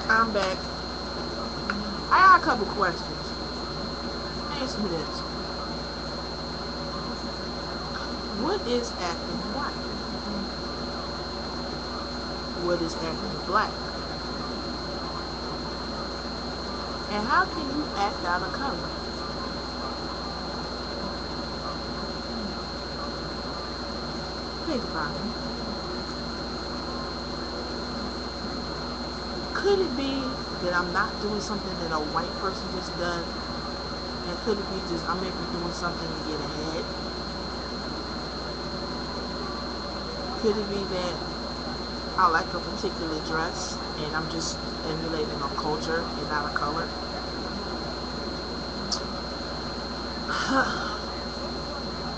I'm back. I got a couple questions. Answer me this. What is acting white? What is acting black? And how can you act out of color? Think about it. Could it be that I'm not doing something that a white person just done? And could it be just I may be doing something to get ahead? Could it be that I like a particular dress and I'm just emulating a culture and not a color?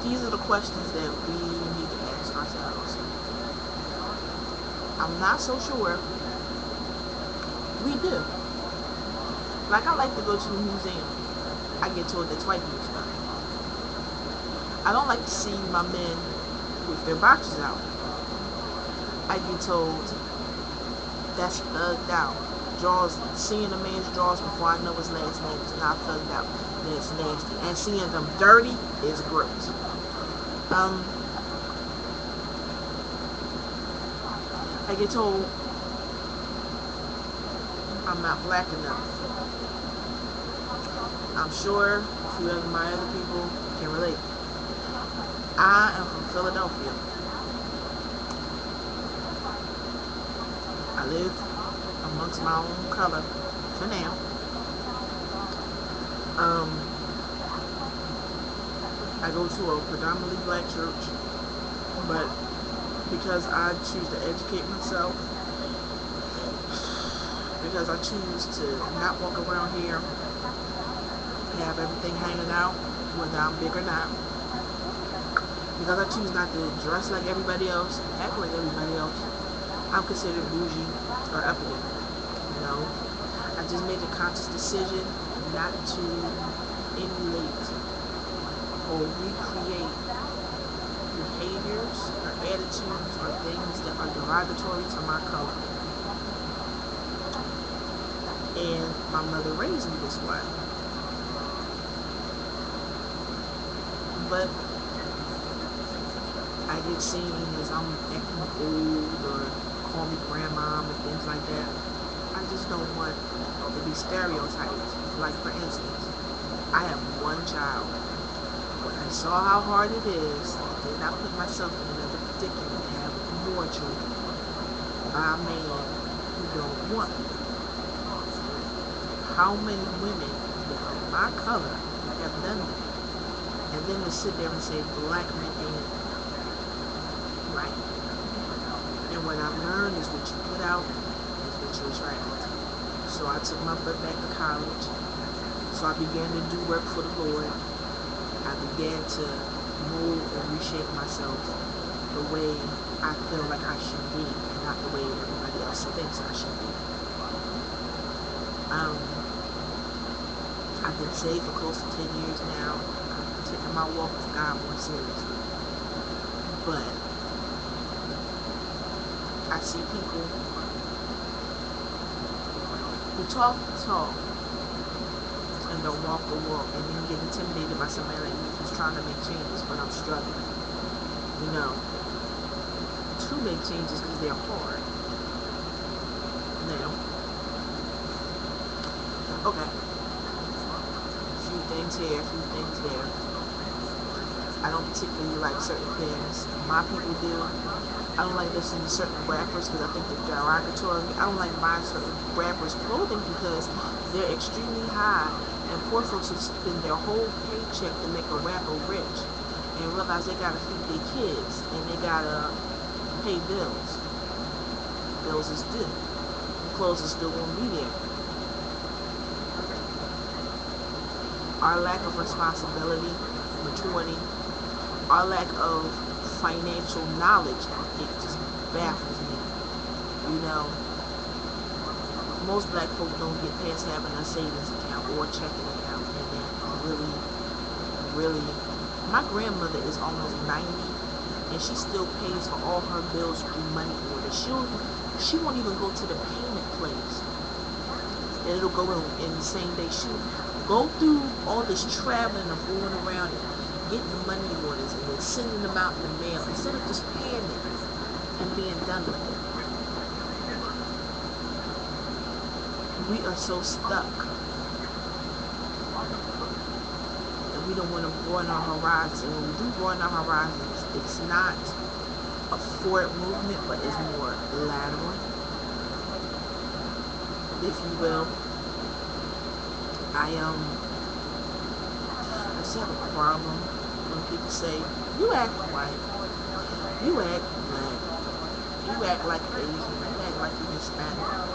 These are the questions that we need to ask ourselves. I'm not so sure we do. Like I like to go to the museum. I get told that's white people stuff. I don't like to see my men with their boxes out. I get told that's thugged out. Draws seeing a man's drawers before I know his last name is not thugged out. That's nasty. And seeing them dirty is gross. Um, I get told I'm not black enough. I'm sure a few of my other people can relate. I am from Philadelphia. I live amongst my own color for now. Um, I go to a predominantly black church, but because I choose to educate myself, because I choose to not walk around here and have everything hanging out, whether I'm big or not, because I choose not to dress like everybody else, act like everybody else, I'm considered bougie or uppity. You know, I just made a conscious decision not to emulate or recreate behaviors or attitudes or things that are derogatory to my color. And my mother raised me this way. But I get seen as I'm acting old or call me grandma and things like that. I just don't want to be stereotyped. Like for instance, I have one child. I saw how hard it is, and then I put myself in another predicament to have more children by a man who don't want me. How many women that are my color have done that? And then to sit there and say black men ain't right. And what I've learned is what you put out is what you attract. So I took my butt back to college. So I began to do work for the Lord. I began to mold and reshape myself the way I feel like I should be, and not the way everybody else thinks I should be. Um, I've been saved for close to 10 years now. I'm taking my walk with God more seriously. But I see people who talk the talk and don't walk the walk, and then get intimidated by somebody like me who's trying to make changes, but I'm struggling. You know, to make changes because they're hard. Now, okay, a few things here, a few things there. I don't particularly like certain things my people do. I don't like listening to certain rappers because I think they're derogatory. I don't like buying certain rappers' clothing because they're extremely high, and poor folks will spend their whole paycheck to make a rapper rich and realize they gotta feed their kids and they gotta pay bills. Bills is due. Clothes is still gonna be there. Our lack of responsibility, maturity, our lack of financial knowledge, it just baffles me. You know, most black folk don't get past having a savings account or a checking account, and that really, really. My grandmother is almost 90, and she still pays for all her bills through money orders. She won't even go to the payment place and it'll go in the same day shoot. Go through all this traveling of going around and getting the money orders and then sending them out in the mail instead of just paying it and being done with it. We are so stuck that we don't want to broaden our horizons. And when we do broaden our horizons, it's not a forward movement, but it's more lateral, if you will. I just have a problem when people say, you act white, you act black, you act like Asian, you act like you're Hispanic.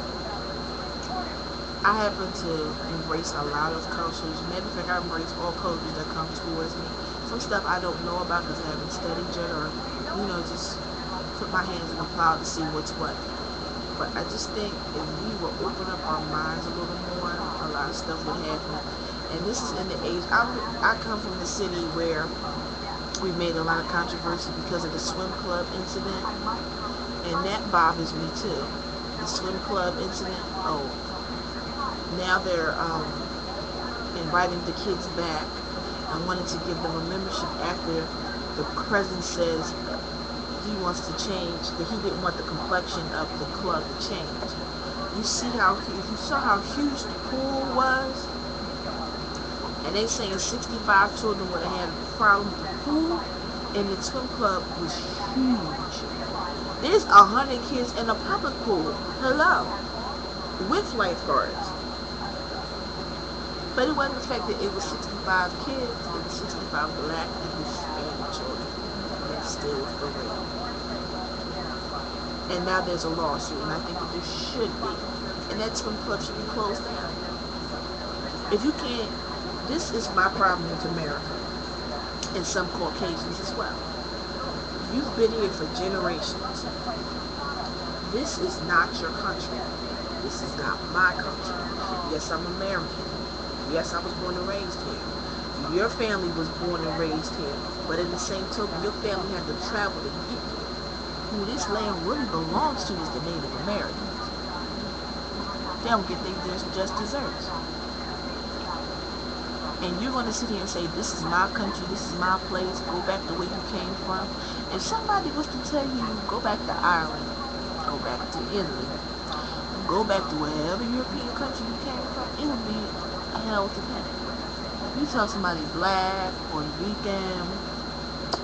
I happen to embrace a lot of cultures. Matter of fact, I embrace all cultures that come towards me. Some stuff I don't know about because I haven't studied yet, or just put my hands in the plow to see what's what. But I just think if we will open up our minds a little more, a lot of stuff would happen. And this is in the age. I come from the city where we made a lot of controversy because of the swim club incident, and that bothers me too. The swim club incident. Oh. Now they're inviting the kids back and wanting to give them a membership after the president says he wants to change, that he didn't want the complexion of the club to change. You saw how huge the pool was, and they saying 65 children would have had a problem with the pool, and the swim club was huge. There's 100 kids in a public pool. Hello, with lifeguards. But it wasn't the fact that it was 65 kids, it was 65 black and Hispanic children that still was the rape. And now there's a lawsuit, and I think that there should be. And that swim club should be closed down. If you can't, this is my problem with America, and some Caucasians as well. You've been here for generations. This is not your country. This is not my country. Yes, I'm American. Yes, I was born and raised here. Your family was born and raised here. But in the same token, your family had to travel to get here. Who this land really belongs to is the Native Americans. They don't get their just desserts. And you're going to sit here and say, this is my country, this is my place, go back to where you came from. If somebody was to tell you, go back to Ireland, go back to Italy, go back to wherever European country you came from, it would be a hell to pay. You tell somebody black, Puerto Rican,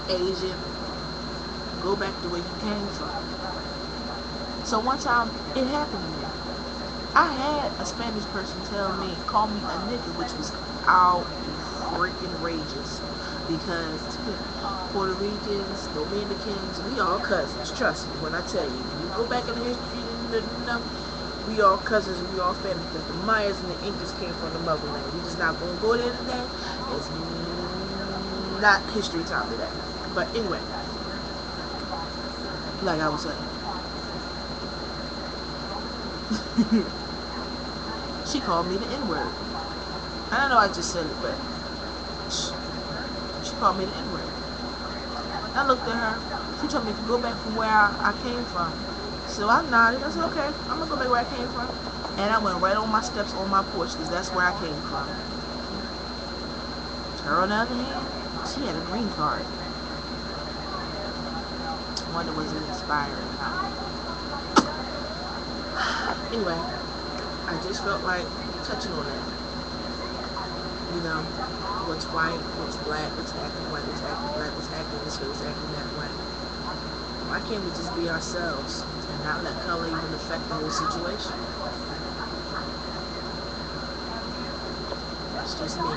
Asian, go back to where you came from. So one time, it happened to me. I had a Spanish person call me a nigga, which was outrageous, because Puerto Ricans, Dominicans, we all cousins. Trust me when I tell you. You go back in the history, we all cousins, we all family, because the Mayas and the Incas came from the motherland. We just not gonna go there today. It's not history time today. But anyway, like I was saying. She called me the N-word. I know I just said it, but she called me the N-word. I looked at her. She told me to go back from where I came from. So I nodded. I said, okay, I'm going to go back where I came from. And I went right on my steps on my porch, because that's where I came from. Her, on the other hand, she had a green card. I wonder, was it inspiring? Anyway, I just felt like touching on that. What's white, what's black, what's acting white, what's acting black, what's acting this way, what's acting that way. Why can't we just be ourselves and not let color even affect the whole situation? It's just me.